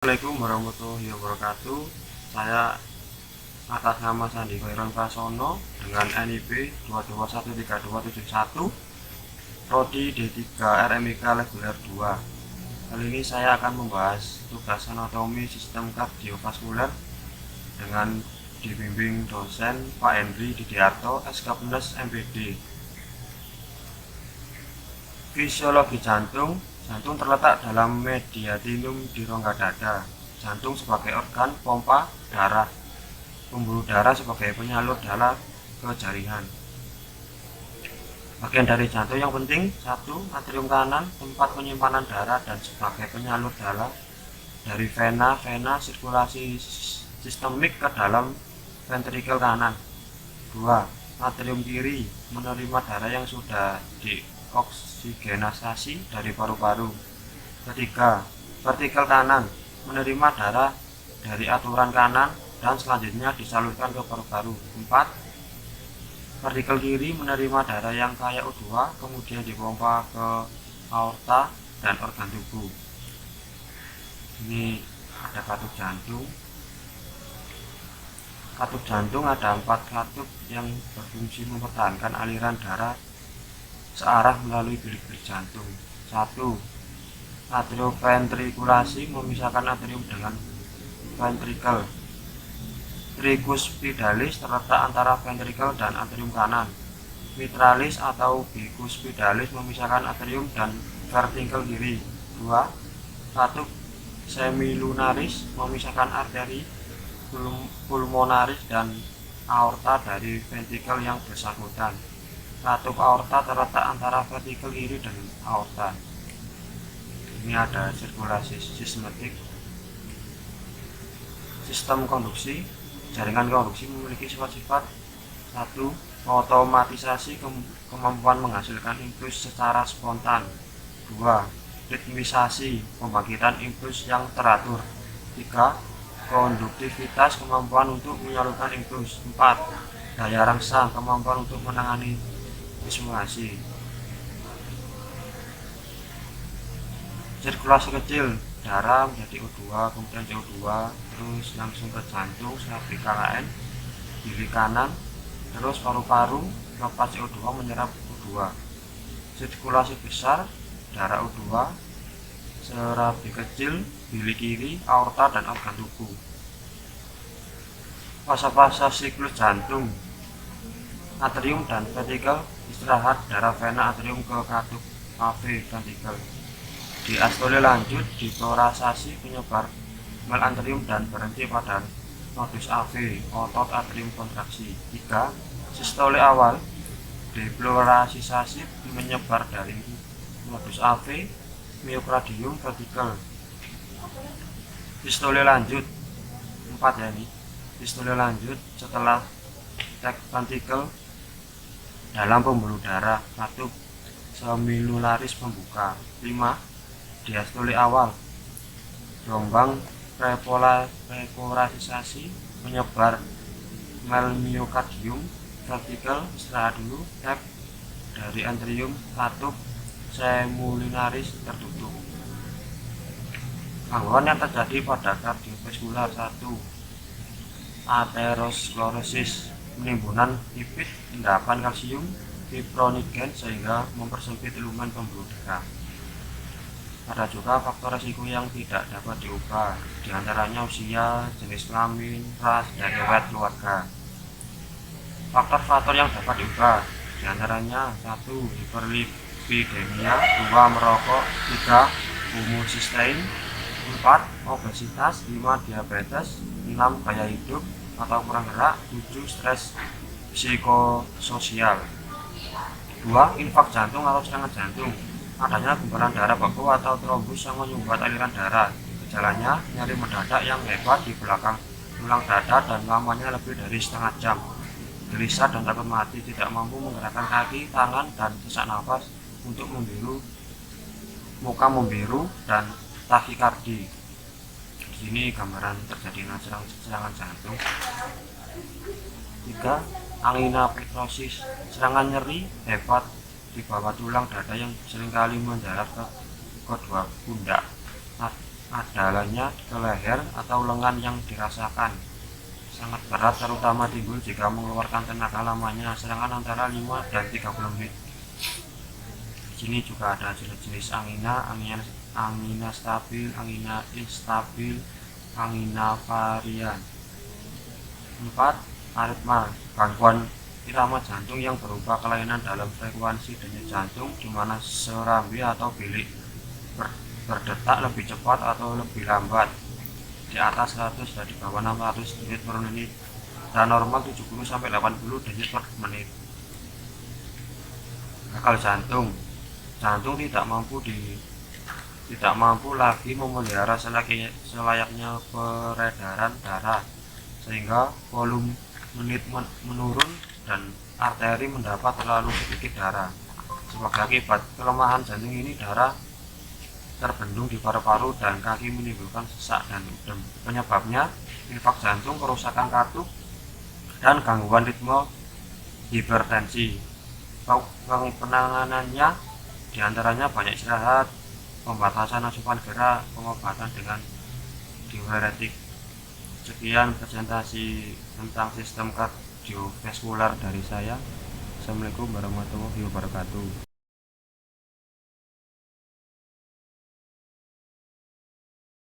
Assalamualaikum warahmatullahi wabarakatuh. Saya atas nama Sandi Khairon Prasono dengan NIB 2213271 Prodi D3 RMIK Reguler 2. Kali ini saya akan membahas tugas anatomi sistem kardiovaskuler dengan dibimbing dosen Pak Henry Didiarto SK+ MPD. Fisiologi jantung. Jantung terletak dalam mediastinum di rongga dada. Jantung sebagai organ pompa darah, pembuluh darah sebagai penyalur darah ke jaringan. Bagian dari jantung yang penting: 1. Atrium kanan, tempat penyimpanan darah dan sebagai penyalur darah dari vena sirkulasi sistemik ke dalam ventrikel kanan. 2. Atrium kiri, menerima darah yang sudah dioksigenasi dari paru-paru. 3. Vertikel kanan, menerima darah dari aturan kanan dan selanjutnya disalurkan ke paru-paru. 4. Vertikel kiri, menerima darah yang kaya O2 kemudian dipompa ke aorta dan organ tubuh. Ini ada katup jantung. Katup jantung ada 4 katup yang berfungsi mempertahankan aliran darah searah melalui bilik-bilik jantung. 1. Atrioventrikulasi, memisahkan atrium dengan ventrikel. Tricuspidalis, terletak antara ventrikel dan atrium kanan. Mitralis atau bicuspidalis, memisahkan atrium dan ventrikel kiri. 2. Katup semilunaris, memisahkan arteri pulmonaris dan aorta dari ventrikel yang bersangkutan. Katup aorta terletak antara ventrikel kiri dan aorta. Ini ada sirkulasi sistematik. Sistem konduksi. Jaringan konduksi memiliki sifat-sifat: 1. Otomatisasi, kemampuan menghasilkan impuls secara spontan. 2. Ritmisasi, pembangkitan impuls yang teratur. 3. Konduktivitas, kemampuan untuk menyalurkan impuls. 4. Daya rangsang, kemampuan untuk menangani dismulasi. Sirkulasi kecil, darah menjadi O2 kemudian CO2 terus langsung ke jantung seperti KKN, bilik kanan, terus paru-paru lepas CO2 menyerap O2. Sirkulasi besar, darah O2, serabi kecil, bilik kiri, aorta dan organ tubuh. Fase-fase siklus jantung. Atrium dan ventrikel istirahat, darah vena atrium ke katup AV ventrikel. Diastole lanjut, dipolarisasi, penyebar melanterium dan berhenti pada nodus AV, otot atrium kontraksi. 3. Sistole awal, depolarisasi, menyebar dari nodus AV, miokardium vertical. Sistole lanjut 4 ya ini. Sistole lanjut setelah cek ventrikel dalam pembuluh darah, katup semilularis pembuka. 5. Diastole awal, gelombang repolarisasi, menyebar myokardium vertical, istirahat dulu, cek dari antrium, katup semilularis tertutup. Gangguan yang terjadi pada kardiovaskular. 1. Aterosklerosis, penimbunan lipid, endapan kalsium, fibrinogen sehingga mempersempit lumen pembuluh darah. Ada juga faktor resiko yang tidak dapat diubah, diantaranya usia, jenis kelamin, ras, dan riwayat keluarga. Faktor-faktor yang dapat diubah diantaranya: 1. Hiperlipidemia, 2. Merokok, 3. Homocysteine, 4. Obesitas, 5. Diabetes, 6. Gaya hidup atau kurang gerak, 7. Stres psikososial. 2. Infak jantung atau serangan jantung, adanya gumpalan darah beku atau trombus yang menyumbat aliran darah. Gejalanya nyeri mendadak yang hebat di belakang tulang dada dan lamanya lebih dari setengah jam. Gelisah dan takut mati, tidak mampu menggerakkan kaki, tangan, dan sesak nafas untuk membiru, muka membiru, dan takikardi. Di sini gambaran terjadinya serangan jantung. 3. Angina pektosis, serangan nyeri hebat di bawah tulang dada yang seringkali mendarat ke kedua pundak. adalannya ke leher atau lengan yang dirasakan sangat berat, terutama timbul jika mengeluarkan tenaga lamanya, sedangkan antara 5 dan 30 menit. Di sini juga ada jenis-jenis angina stabil, angina instabil, angina varian. 4. Aritma, gangguan irama jantung yang berupa kelainan dalam frekuensi denyut jantung, di mana serambi atau bilik berdetak lebih cepat atau lebih lambat, di atas 100 dan di bawah 600 denyut per menit, dan normal 70-80 denyut per menit. Gagal jantung, jantung tidak mampu lagi memelihara selayaknya peredaran darah, sehingga volume menit menurun dan arteri mendapat terlalu sedikit darah. Sebagai akibat kelemahan jantung ini, darah terbendung di paru-paru dan kaki, menimbulkan sesak dan udem. Penyebabnya infak jantung, kerusakan katup, dan gangguan ritme hipertensi. Penanganannya diantaranya banyak istirahat, pembatasan asupan gerak, pengobatan dengan diuretik. Sekian presentasi tentang sistem kardiovaskular dari saya. Assalamualaikum warahmatullahi wabarakatuh.